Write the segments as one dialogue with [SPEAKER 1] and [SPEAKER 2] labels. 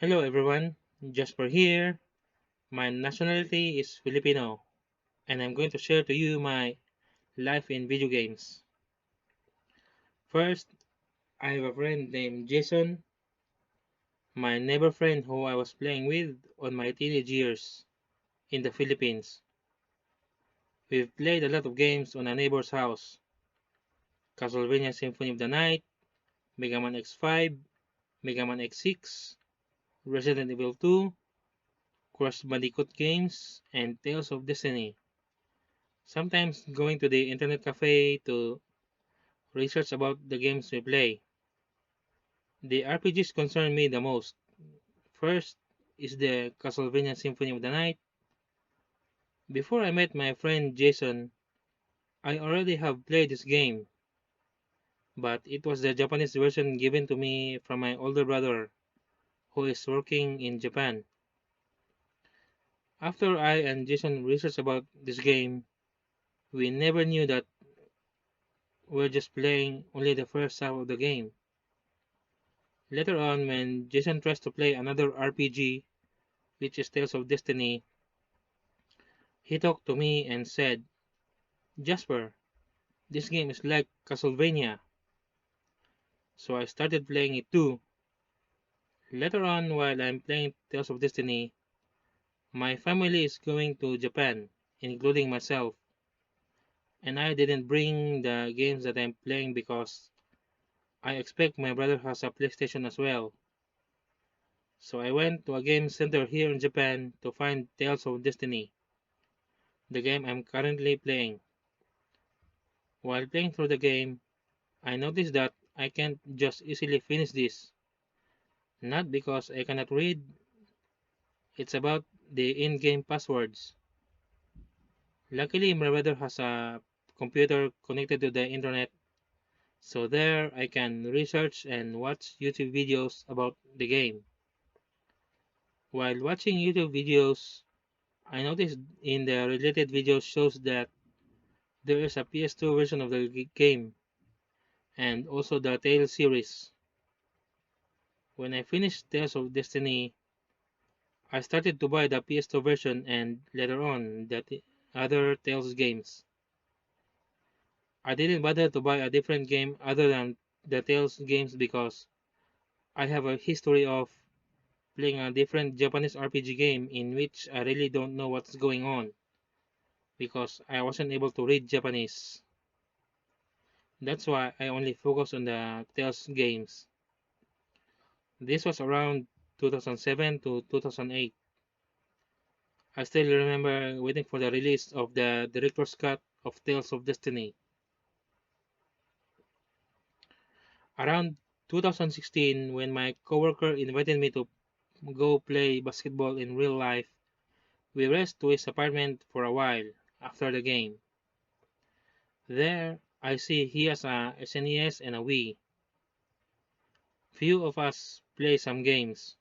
[SPEAKER 1] Hello everyone, Jasper here. My nationality is Filipino, and I'm going to share to you my life in video games. First, I have a friend named Jason, my neighbor friend who I was playing with on my teenage years in the Philippines. We've played a lot of games on a neighbor's house: Castlevania Symphony of the Night, Mega Man X5, Mega Man X6, Resident Evil 2, Crash Bandicoot games, and Tales of Destiny. Sometimes going to the internet cafe to research about the games we play. The RPGs concern me the most. First is the Castlevania Symphony of the Night. Before I met my friend Jason, I already have played this game, but it was the Japanese version given to me from my older brother who is working in Japan. After I and Jason researched about this game, we never knew that we're just playing only the first half of the game. Later on, when Jason tries to play another RPG, which is Tales of Destiny, he talked to me and said, Jasper, this game is like Castlevania. So I started playing it too. Later on, while I'm playing Tales of Destiny, my family is going to Japan, including myself, and I didn't bring the games that I'm playing because I expect my brother has a PlayStation as well. So I went to a game center here in Japan to find Tales of Destiny, the game I'm currently playing. While playing through the game, I noticed that I can't just easily finish this. Not because I cannot read, it's about the in-game passwords. Luckily, my brother has a computer connected to the internet, so there I can research and watch YouTube videos about the game. While watching YouTube videos, I noticed in the related videos shows that there is a PS2 version of the game and also the Tales series. When I finished Tales of Destiny, I started to buy the PS2 version and later on the other Tales games. I didn't bother to buy a different game other than the Tales games because I have a history of playing a different Japanese RPG game in which I really don't know what's going on because I wasn't able to read Japanese. That's why I only focus on the Tales games. This was around 2007 to 2008. I still remember waiting for the release of the director's cut of Tales of Destiny. Around 2016, when my coworker invited me to go play basketball in real life, we raced to his apartment for a while after the game. There, I see he has a SNES and a Wii. Few of us play some games.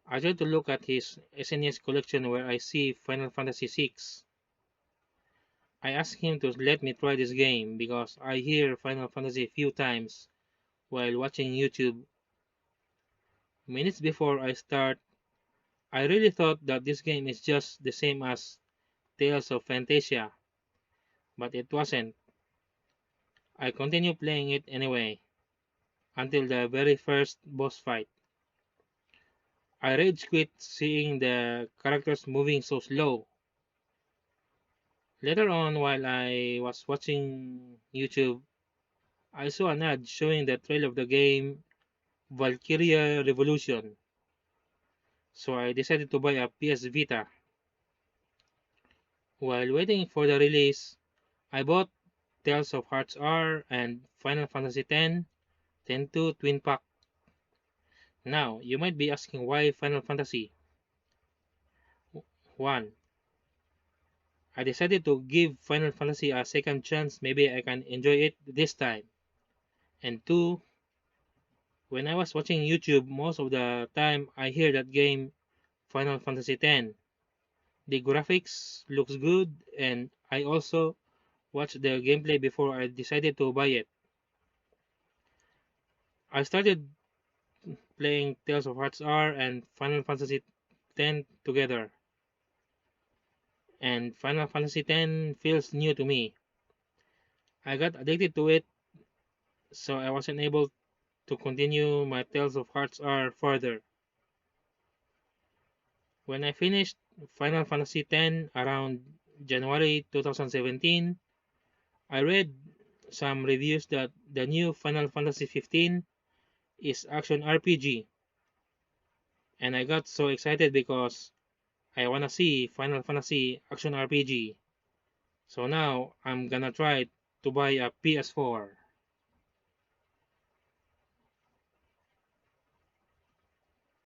[SPEAKER 1] I tried to look at his SNES collection where I see Final Fantasy VI. I asked him to let me try this game because I hear Final Fantasy a few times while watching YouTube. Minutes before I start, I really thought that this game is just the same as Tales of Fantasia, but it wasn't. I continued playing it anyway, until the very first boss fight. I rage quit seeing the characters moving so slow. Later on, while I was watching YouTube, I saw an ad showing the trail of the game Valkyria Revolution, so I decided to buy a PS Vita. While waiting for the release, I bought Tales of Hearts R and Final Fantasy X, 10-2 Twin Pack. Now, you might be asking why Final Fantasy 1. I decided to give Final Fantasy a second chance, maybe I can enjoy it this time. And 2, when I was watching YouTube, most of the time I hear that game Final Fantasy X. The graphics looks good and I also watched the gameplay before I decided to buy it. I started playing Tales of Hearts R and Final Fantasy X together, and Final Fantasy X feels new to me. I got addicted to it, so I wasn't able to continue my Tales of Hearts R further. When I finished Final Fantasy X around January 2017, I read some reviews that the new Final Fantasy 15 is action RPG, and I got so excited because I wanna see Final Fantasy action RPG. So now I'm gonna try to buy a PS4.